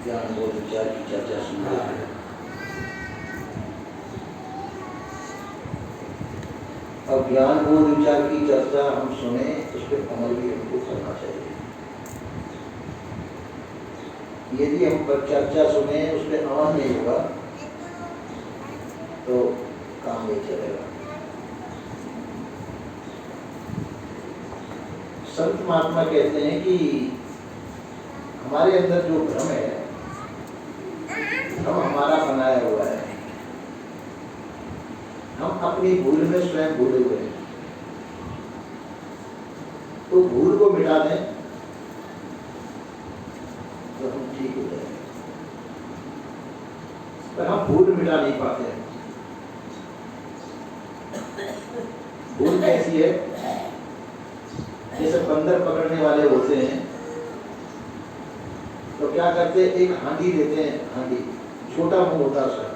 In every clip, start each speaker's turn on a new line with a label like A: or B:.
A: ज्ञान बोध विचार की चर्चा सुन रहे हैं। अब ज्ञान बोध विचार की चर्चा हम सुने, उस पर अमल भी हमको करना चाहिए। यदि हम पर चर्चा सुने उस पर अमल नहीं होगा तो काम नहीं चलेगा। संत महात्मा कहते हैं कि हमारे अंदर जो भ्रम है, भ्रम हमारा बनाया हुआ है। हम अपनी भूल में स्वयं भूले हुए हैं। तो भूल को मिटा दें तो हम ठीक हो जाएंगे, पर हम भूल मिटा नहीं पाते हैं। भूल कैसी है? जैसे बंदर पकड़ने वाले होते हैं तो क्या करते हैं, एक हांडी देते हैं, हांडी छोटा मुंह होता है उसका,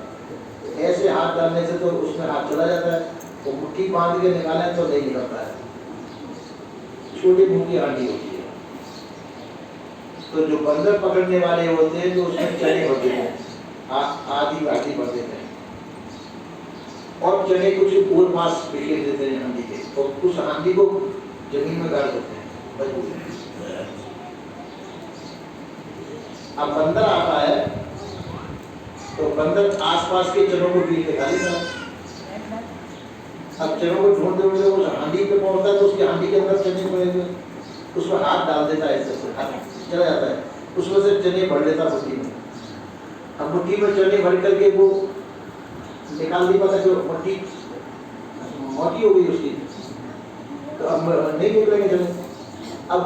A: ऐसे हाथ डालने से तो उसमें हाथ चला जाता है, वो मुट्ठी बांध के निकाले तो नहीं निकलता है, छोटे मुंह की हांडी होती है। तो जो बंदर पकड़ने वाले होते हैं तो उसमें चने होते हैं, आधी आधी भर देते हैं और चने कुछ और मांस बिखेर देते हैं हांडी के, तो उस हांडी को जमीन में गाड़ देते हैं, मजबूत है। अब बंदर आता है तो बंदर आसपास के चनों को बीन के खा लेता है। अब चनों को ढूंढते ढूंढते उस हांडी पे पहुंचता है तो उसकी हांडी के अंदर चने पड़े हुए, उसमें हाथ डाल देता है, ऐसे हाथ चला जाता है, उसमें से चने भर लेता है मुट्ठी में। अब मुट्ठी में चने भर करके वो निकाल नहीं पाता, जो मुट्ठी मोटी हो गई उसकी, तो अब नहीं निकलेंगे चने। अब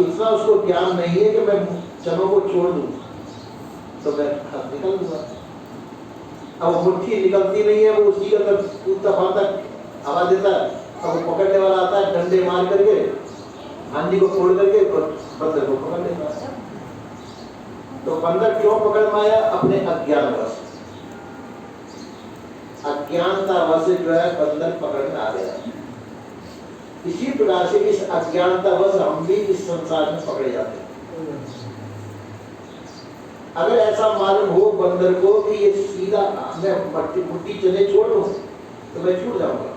A: इतना उसको ज्ञान नहीं है कि मैं चनों को छोड़ दूं तो मैं निकल दूंगा। अब मुट्ठी निकलती नहीं है, वो उसी के अंदर कूदता फाड़ता आवाज देता है। अब वो पकड़ने वाला आता है, डंडे मार करके हांडी को फोड़ करके बंदर को पकड़ लेता है। तो बंदर क्यों पकड़ में आया? अपने अज्ञानवश, अज्ञानतावश जो है बंदर पकड़ में आ गया। इसी प्रकार से इस अज्ञानतावश हम भी इस संसार में पकड़े जाते हैं। अगर ऐसा मालूम हो बंदर को कि ये सीधा मैं मुट्ठी चने छोड़ दूं तो मैं छूट जाऊंगा,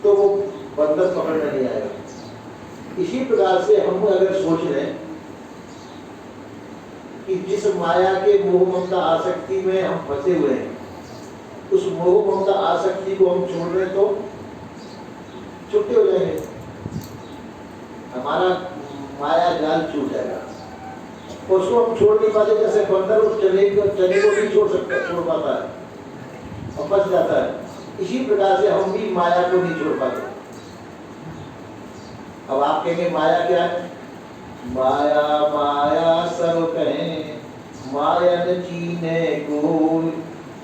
A: तो वो बंदर पकड़ने नहीं आएगा। इसी प्रकार से हम अगर सोच लें कि जिस माया के मोह ममता आसक्ति में हम फंसे हुए हैं, उस मोह ममता आसक्ति को हम छोड़ रहे तो छुट्टे हो जाएंगे, हमारा माया जाल छूट जाएगा। उसको हम छोड़ नहीं पाते, जैसे बंदर उस चने को नहीं छोड़ पाता है और फंस जाता है। इसी प्रकार से हम भी माया को नहीं छोड़ पाते। अब आप कहेंगे माया क्या है? माया माया सब कहें, माया न चीने कोई,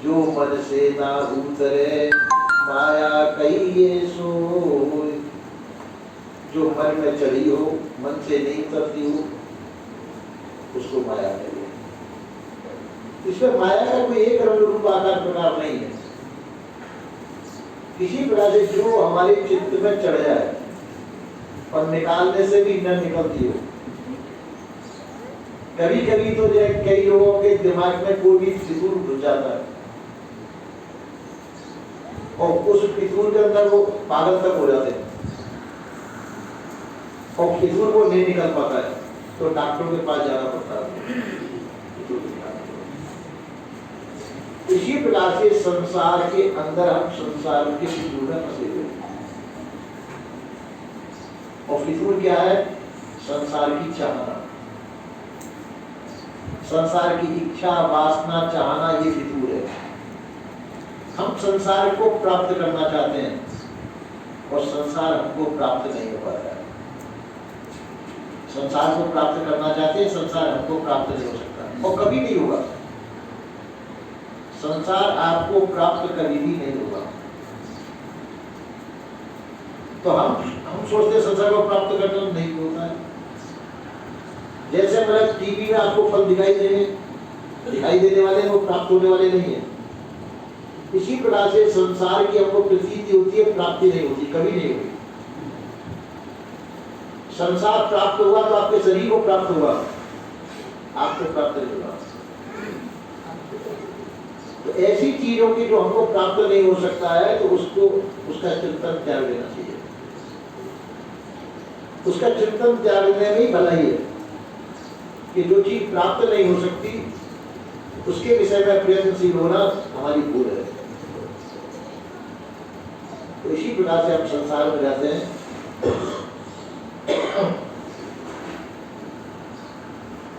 A: जो मन से ना उतरे, माया कहिए सोई। जो मन में चढ़ी हो, मन से नहीं उतरती हो, उसको माया कहिए। इसमें माया का कोई एक रंग रूप आकार प्रकार नहीं है। किसी प्रकार से जो हमारे चित्त में चढ़ जाए और निकालने से भी न निकलती हो। कभी कभी तो जो कई लोगों के दिमाग में कोई भी फितूर घुस जाता है और उस फितूर के अंदर वो पागल तक हो जाते हैं और फितूर वो नहीं निकल पाता है, तो डॉक्टर के पास जाना पड़ता है। इसी प्रकार से संसार के अंदर हम संसार के फितूर में फंसे हुए हैं। और फितूर क्या है? संसार की चाहना, संसार की इच्छा, वासना, चाहना, ये फितूर है। हम संसार को प्राप्त करना चाहते हैं और संसार हमको प्राप्त नहीं हो पा रहा है। संसार को प्राप्त करना चाहते हैं, संसार हमको प्राप्त नहीं हो सकता और कभी नहीं होगा। संसार आपको प्राप्त कभी भी नहीं होगा। तो हम सोचते हैं संसार को प्राप्त करना नहीं होता है। जैसे मतलब टीवी में आपको फल दिखाई देने वाले, वो प्राप्त होने वाले नहीं है। इसी प्रकार से संसार की हमको प्रतीति होती है, प्राप्ति नहीं होती, कभी नहीं होगी। संसार प्राप्त हुआ तो आपके शरीर को प्राप्त हुआ, आपको प्राप्त नहीं होगा। तो ऐसी चीजों की जो हमको प्राप्त नहीं हो सकता है, तो उसको उसका चिंतन त्याग देना चाहिए। उसका चिंतन त्यागने में ही भलाई है कि जो चीज प्राप्त नहीं हो सकती उसके विषय में प्रयत्नशील होना हमारी भूल है। तो इसी प्रकार से हम संसार में रहते हैं।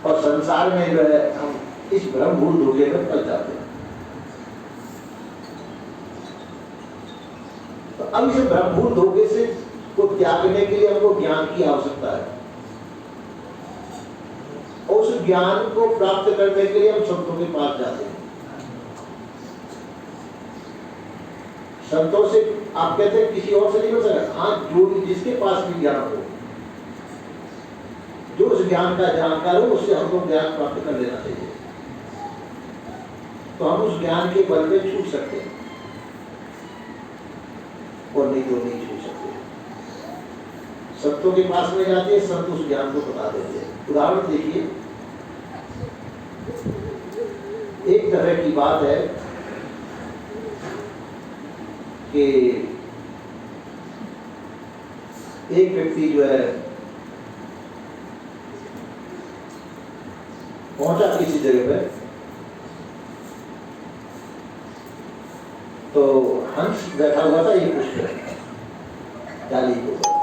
A: और संसार में जो है हम इस भ्रम धोखे में फंस जाते हैं। तो अब इस भ्रम धोखे से को त्यागने के लिए हमको ज्ञान की आवश्यकता है। और उस ज्ञान को प्राप्त करने के लिए हम संतों के पास जाते हैं। संतों से आप कहते हैं किसी और से नहीं मिल सकता। हाँ, जो भी जिसके पास भी ज्ञान हो, जो उस ज्ञान का जानकार हो, उससे हमको ज्ञान प्राप्त कर लेना चाहिए। तो हम उस ज्ञान के बल पे छूट सकते हैं और नहीं तो नहीं छूट सकते। संतों के पास में जाते हैं, संत उस ज्ञान को बता देते हैं। उदाहरण देखिए, एक तरह की बात है कि एक व्यक्ति जो है पहुंचा किसी जगह पे, तो हंस बैठा हुआ था, ये कुछ डाली के ऊपर।